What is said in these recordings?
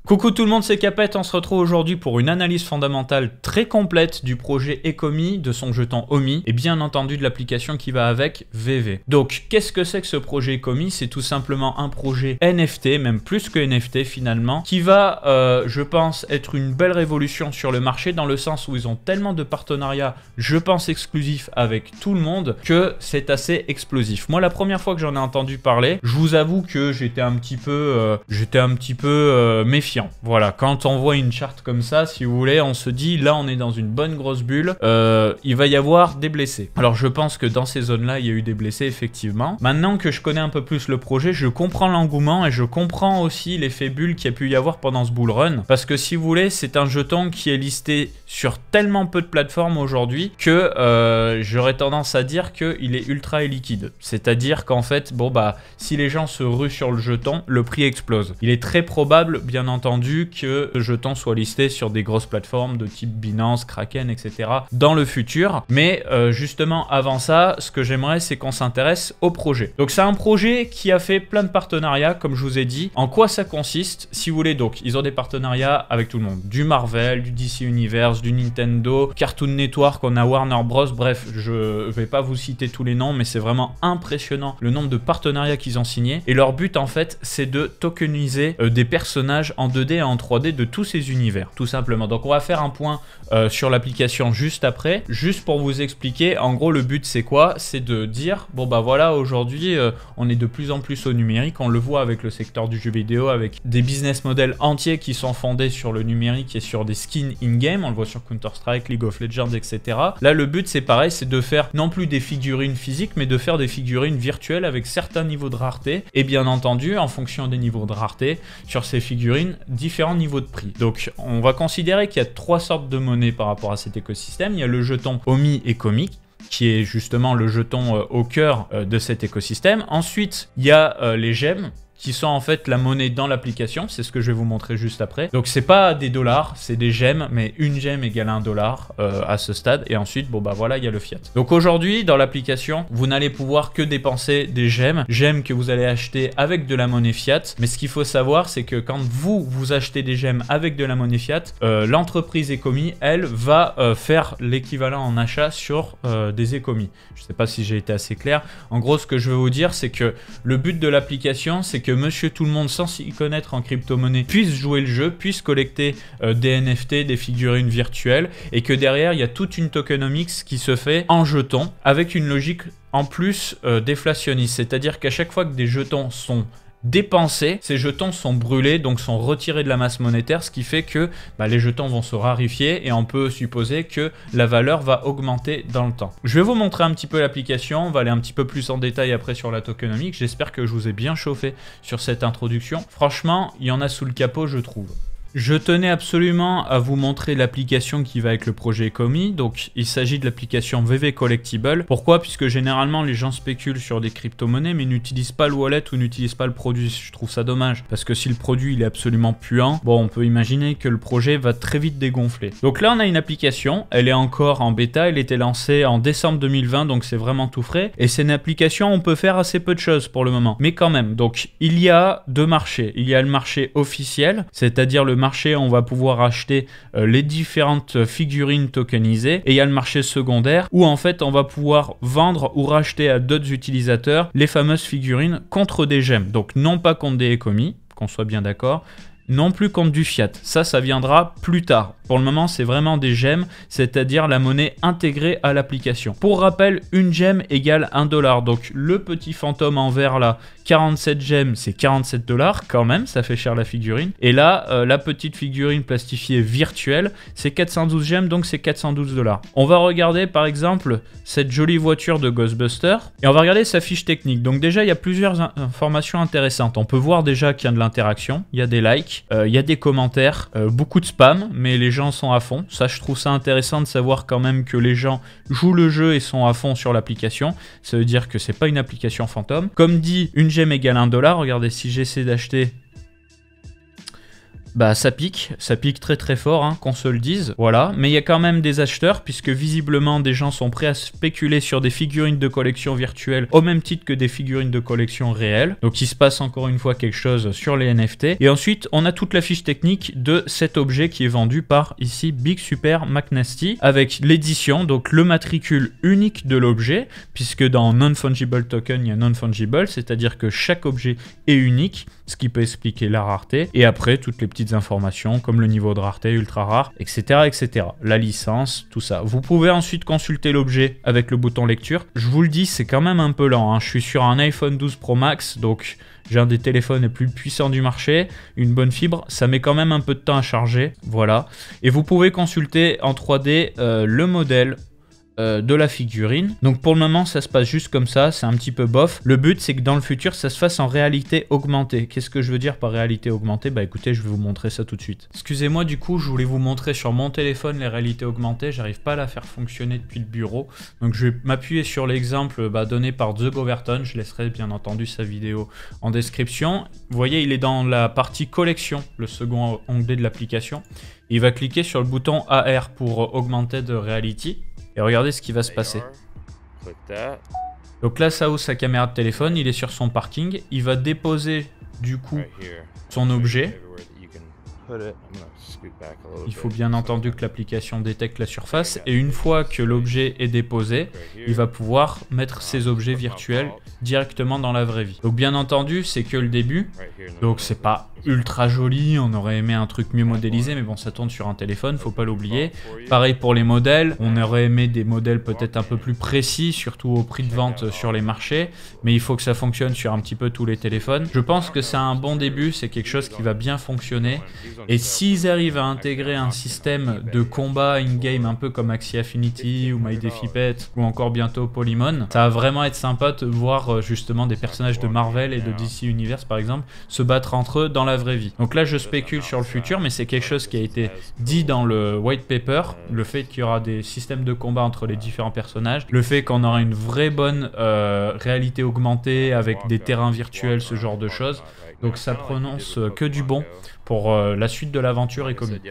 Coucou tout le monde, c'est Capet, on se retrouve aujourd'hui pour une analyse fondamentale très complète du projet Ecomi, de son jeton Omi et bien entendu de l'application qui va avec VV. Donc qu'est-ce que c'est que ce projet Ecomi? C'est tout simplement un projet NFT, même plus que NFT finalement, qui va, je pense, être une belle révolution sur le marché dans le sens où ils ont tellement de partenariats, je pense exclusifs avec tout le monde, que c'est assez explosif. Moi la première fois que j'en ai entendu parler, je vous avoue que j'étais un petit peu méfiant. Voilà, quand on voit une charte comme ça, si vous voulez, on se dit là on est dans une bonne grosse bulle, il va y avoir des blessés. Alors je pense que dans ces zones-là, il y a eu des blessés effectivement. Maintenant que je connais un peu plus le projet, je comprends l'engouement et je comprends aussi l'effet bulle qu'il y a pu y avoir pendant ce bull run. Parce que si vous voulez, c'est un jeton qui est listé sur tellement peu de plateformes aujourd'hui que j'aurais tendance à dire qu'il est ultra illiquide. C'est-à-dire qu'en fait, bon bah, si les gens se ruent sur le jeton, le prix explose. Il est très probable, bien entendu, que le jeton soit listé sur des grosses plateformes de type Binance, Kraken, etc. dans le futur. Mais justement, avant ça, ce que j'aimerais, c'est qu'on s'intéresse au projet. Donc c'est un projet qui a fait plein de partenariats, comme je vous ai dit. En quoi ça consiste? Si vous voulez, donc, ils ont des partenariats avec tout le monde. Du Marvel, du DC Universe, du Nintendo, Cartoon Network, on a Warner Bros. Bref, je vais pas vous citer tous les noms, mais c'est vraiment impressionnant le nombre de partenariats qu'ils ont signés. Et leur but, en fait, c'est de tokeniser des personnages en 2D et en 3D de tous ces univers, tout simplement. Donc on va faire un point sur l'application juste après, juste pour vous expliquer. En gros, le but c'est quoi? C'est de dire, bon bah voilà, aujourd'hui on est de plus en plus au numérique, on le voit avec le secteur du jeu vidéo, avec des business models entiers qui sont fondés sur le numérique et sur des skins in-game, on le voit sur Counter-Strike, League of Legends, etc. Là, le but c'est pareil, c'est de faire non plus des figurines physiques, mais de faire des figurines virtuelles avec certains niveaux de rareté, et bien entendu, en fonction des niveaux de rareté, sur ces figurines, différents niveaux de prix. Donc on va considérer qu'il y a trois sortes de monnaies par rapport à cet écosystème. Il y a le jeton Omi Ecomi, qui est justement le jeton au cœur de cet écosystème. Ensuite, il y a les gemmes, qui sont en fait la monnaie dans l'application, c'est ce que je vais vous montrer juste après. Donc c'est pas des dollars, c'est des gemmes, mais une gemme égale $1 à ce stade, et ensuite, bon bah voilà, il y a le fiat. Donc aujourd'hui, dans l'application, vous n'allez pouvoir que dépenser des gemmes que vous allez acheter avec de la monnaie fiat, mais ce qu'il faut savoir, c'est que quand vous achetez des gemmes avec de la monnaie fiat, l'entreprise Ecomi, elle, va faire l'équivalent en achat sur des Ecomi. Je sais pas si j'ai été assez clair. En gros, ce que je veux vous dire, c'est que le but de l'application, c'est que monsieur tout le monde, sans s'y connaître en crypto-monnaie, puisse jouer le jeu, puisse collecter des NFT, des figurines virtuelles, et que derrière, il y a toute une tokenomics qui se fait en jetons, avec une logique en plus déflationniste. C'est-à-dire qu'à chaque fois que des jetons sont dépensés, ces jetons sont brûlés, donc sont retirés de la masse monétaire, ce qui fait que les jetons vont se raréfier et on peut supposer que la valeur va augmenter dans le temps. Je vais vous montrer un petit peu l'application, on va aller un petit peu plus en détail après sur la tokenomics. J'espère que je vous ai bien chauffé sur cette introduction. Franchement, il y en a sous le capot, je trouve. Je tenais absolument à vous montrer l'application qui va avec le projet Ecomi. Donc il s'agit de l'application VV Collectible. Pourquoi? Puisque généralement les gens spéculent sur des crypto-monnaies mais n'utilisent pas le wallet ou n'utilisent pas le produit. Je trouve ça dommage parce que si le produit il est absolument puant, bon, on peut imaginer que le projet va très vite dégonfler. Donc là on a une application, elle est encore en bêta, elle était lancée en décembre 2020, donc c'est vraiment tout frais. Et c'est une application, on peut faire assez peu de choses pour le moment, mais quand même. Donc il y a deux marchés. Il y a le marché officiel, c'est-à-dire le marché où on va pouvoir acheter les différentes figurines tokenisées, et il y a le marché secondaire où en fait on va pouvoir vendre ou racheter à d'autres utilisateurs les fameuses figurines contre des gemmes. Donc non pas contre des Ecomi, qu'on soit bien d'accord, non plus contre du fiat. Ça viendra plus tard. Pour le moment, c'est vraiment des gemmes, c'est-à-dire la monnaie intégrée à l'application. Pour rappel, une gemme égale $1. Donc le petit fantôme en vert là, 47 gemmes, c'est $47 quand même, ça fait cher la figurine. Et là, la petite figurine plastifiée virtuelle, c'est 412 gemmes, donc c'est $412. On va regarder par exemple cette jolie voiture de Ghostbusters et on va regarder sa fiche technique. Donc déjà, il y a plusieurs informations intéressantes. On peut voir déjà qu'il y a de l'interaction, il y a des likes, il y a des commentaires, beaucoup de spam, mais les gens sont à fond. Ça, je trouve ça intéressant de savoir quand même que les gens jouent le jeu et sont à fond sur l'application. Ça veut dire que c'est pas une application fantôme. Comme dit, une gemme égale $1. Regardez, si j'essaie d'acheter bah ça pique très très fort, hein, qu'on se le dise, voilà. Mais il y a quand même des acheteurs, puisque visiblement des gens sont prêts à spéculer sur des figurines de collection virtuelles au même titre que des figurines de collection réelles. Donc il se passe encore une fois quelque chose sur les NFT. Et ensuite, on a toute la fiche technique de cet objet qui est vendu par ici Big Super McNasty, avec l'édition, donc le matricule unique de l'objet, puisque dans Non-Fungible Token, il y a Non-Fungible, c'est-à-dire que chaque objet est unique, ce qui peut expliquer la rareté. Et après, toutes les petites informations comme le niveau de rareté, ultra rare, etc., etc. La licence, tout ça. Vous pouvez ensuite consulter l'objet avec le bouton lecture. Je vous le dis, c'est quand même un peu lent, hein. Je suis sur un iPhone 12 Pro Max, donc j'ai un des téléphones les plus puissants du marché, une bonne fibre, ça met quand même un peu de temps à charger, voilà. Et vous pouvez consulter en 3D le modèle de la figurine. Donc pour le moment ça se passe juste comme ça, c'est un petit peu bof. Le but c'est que dans le futur ça se fasse en réalité augmentée. Qu'est-ce que je veux dire par réalité augmentée? Bah écoutez, je vais vous montrer ça tout de suite. Excusez-moi, du coup je voulais vous montrer sur mon téléphone les réalités augmentées, j'arrive pas à la faire fonctionner depuis le bureau. Donc je vais m'appuyer sur l'exemple donné par The Goverton, je laisserai bien entendu sa vidéo en description. Vous voyez, il est dans la partie collection, le second onglet de l'application. Il va cliquer sur le bouton AR pour Augmented Reality. Et regardez ce qui va se passer. Donc là, ça ouvre sa caméra de téléphone, il est sur son parking, il va déposer du coup son objet. Il faut bien entendu que l'application détecte la surface et une fois que l'objet est déposé, il va pouvoir mettre ses objets virtuels directement dans la vraie vie. Donc bien entendu, c'est que le début, donc c'est pas ultra joli, on aurait aimé un truc mieux modélisé, mais bon, ça tourne sur un téléphone, faut pas l'oublier. Pareil pour les modèles, on aurait aimé des modèles peut-être un peu plus précis, surtout au prix de vente sur les marchés, mais il faut que ça fonctionne sur un petit peu tous les téléphones. Je pense que c'est un bon début, c'est quelque chose qui va bien fonctionner, et s'ils arrivent à intégrer un système de combat in-game un peu comme Axie Infinity ou My Défi Pet ou encore bientôt Polymon, ça va vraiment être sympa de voir justement des personnages de Marvel et de DC Universe par exemple se battre entre eux dans la vraie vie. Donc là je spécule sur le futur, mais c'est quelque chose qui a été dit dans le white paper, le fait qu'il y aura des systèmes de combat entre les différents personnages, le fait qu'on aura une vraie bonne réalité augmentée avec des terrains virtuels, ce genre de choses. Donc ça prononce que du bon pour la suite de l'aventure Ecomi.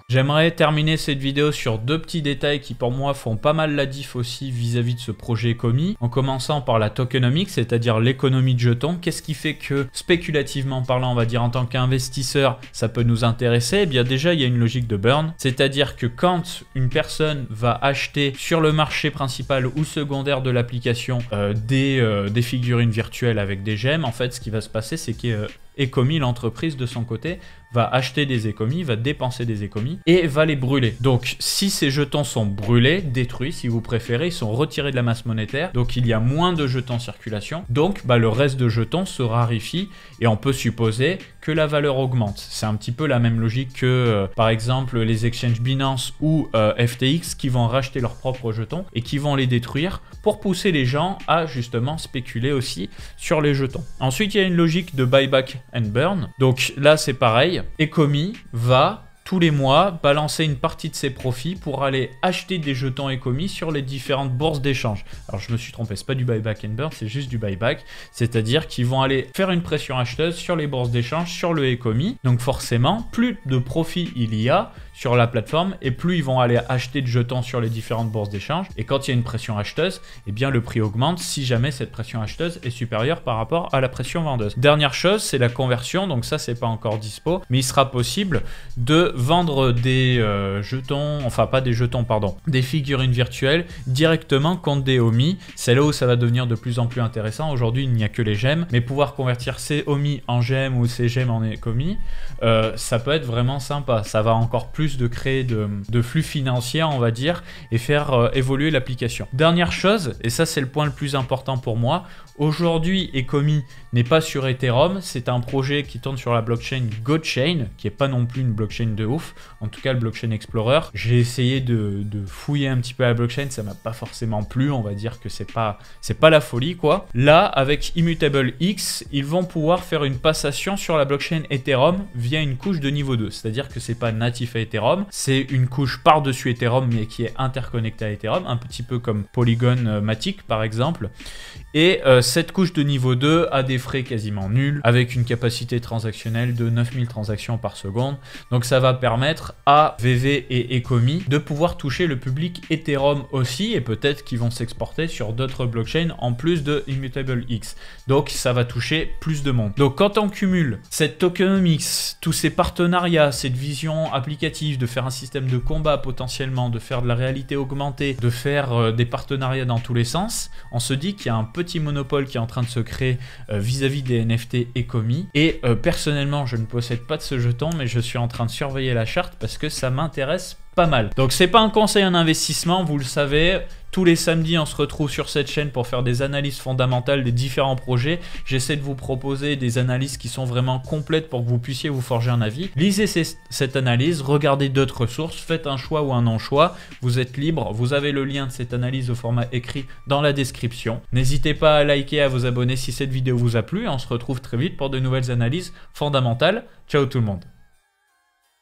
J'aimerais terminer cette vidéo sur deux petits détails qui pour moi font pas mal la diff aussi vis-à-vis de ce projet Ecomi, en commençant par la tokenomics, c'est-à-dire l'économie de jetons. Qu'est-ce qui fait que spéculativement parlant, on va dire en tant qu'investisseur, ça peut nous intéresser? Eh bien déjà il y a une logique de burn, c'est-à-dire que quand une personne va acheter sur le marché principal ou secondaire de l'application des figurines virtuelles avec des gemmes, en fait ce qui va se passer c'est que Ecomi, l'entreprise de son côté, va acheter des Ecomi, va dépenser des Ecomi et va les brûler. Donc si ces jetons sont brûlés, détruits si vous préférez, ils sont retirés de la masse monétaire, donc il y a moins de jetons en circulation, donc le reste de jetons se raréfie et on peut supposer que la valeur augmente. C'est un petit peu la même logique que par exemple les exchanges Binance ou FTX qui vont racheter leurs propres jetons et qui vont les détruire pour pousser les gens à justement spéculer aussi sur les jetons. Ensuite il y a une logique de buyback and burn, donc là c'est pareil, Ecomi va tous les mois balancer une partie de ses profits pour aller acheter des jetons Ecomi sur les différentes bourses d'échange. Alors je me suis trompé, c'est pas du buyback and burn, c'est juste du buyback, c'est-à-dire qu'ils vont aller faire une pression acheteuse sur les bourses d'échange, sur le Ecomi. Donc forcément, plus de profit il y a sur la plateforme et plus ils vont aller acheter de jetons sur les différentes bourses d'échange. Et quand il y a une pression acheteuse, eh bien le prix augmente si jamais cette pression acheteuse est supérieure par rapport à la pression vendeuse. Dernière chose, c'est la conversion. Donc ça, c'est pas encore dispo, mais il sera possible de vendre des jetons, enfin pas des jetons, pardon, des figurines virtuelles directement contre des OMI. C'est là où ça va devenir de plus en plus intéressant. Aujourd'hui, il n'y a que les gemmes, mais pouvoir convertir ces OMI en gemmes ou ces gemmes en Ecomi, ça peut être vraiment sympa. Ça va encore plus de créer de flux financiers, on va dire, et faire évoluer l'application. Dernière chose, et ça c'est le point le plus important pour moi, aujourd'hui Ecomi n'est pas sur Ethereum, c'est un projet qui tourne sur la blockchain GoChain, qui n'est pas non plus une blockchain de ouf. En tout cas, le Blockchain Explorer, j'ai essayé de fouiller un petit peu la blockchain, ça m'a pas forcément plu, on va dire que c'est pas la folie quoi. Là, avec Immutable X, ils vont pouvoir faire une passation sur la blockchain Ethereum via une couche de niveau 2, c'est-à-dire que c'est pas natif à Ethereum, c'est une couche par-dessus Ethereum mais qui est interconnectée à Ethereum, un petit peu comme Polygon Matic par exemple. Et cette couche de niveau 2 a des frais quasiment nuls, avec une capacité transactionnelle de 9000 transactions par seconde. Donc ça va permettre à VV et Ecomi de pouvoir toucher le public Ethereum aussi, et peut-être qu'ils vont s'exporter sur d'autres blockchains en plus de Immutable X. Donc ça va toucher plus de monde. Donc quand on cumule cette tokenomics, tous ces partenariats, cette vision applicative, de faire un système de combat potentiellement, de faire de la réalité augmentée, de faire des partenariats dans tous les sens, on se dit qu'il y a un petit monopole qui est en train de se créer vis-à-vis des NFT Ecomi. Et personnellement, je ne possède pas de ce jeton, mais je suis en train de surveiller la charte parce que ça m'intéresse pas mal. Donc c'est pas un conseil en investissement, vous le savez. Tous les samedis, on se retrouve sur cette chaîne pour faire des analyses fondamentales des différents projets. J'essaie de vous proposer des analyses qui sont vraiment complètes pour que vous puissiez vous forger un avis. Lisez cette analyse, regardez d'autres sources, faites un choix ou un non-choix. Vous êtes libre, vous avez le lien de cette analyse au format écrit dans la description. N'hésitez pas à liker et à vous abonner si cette vidéo vous a plu. On se retrouve très vite pour de nouvelles analyses fondamentales. Ciao tout le monde.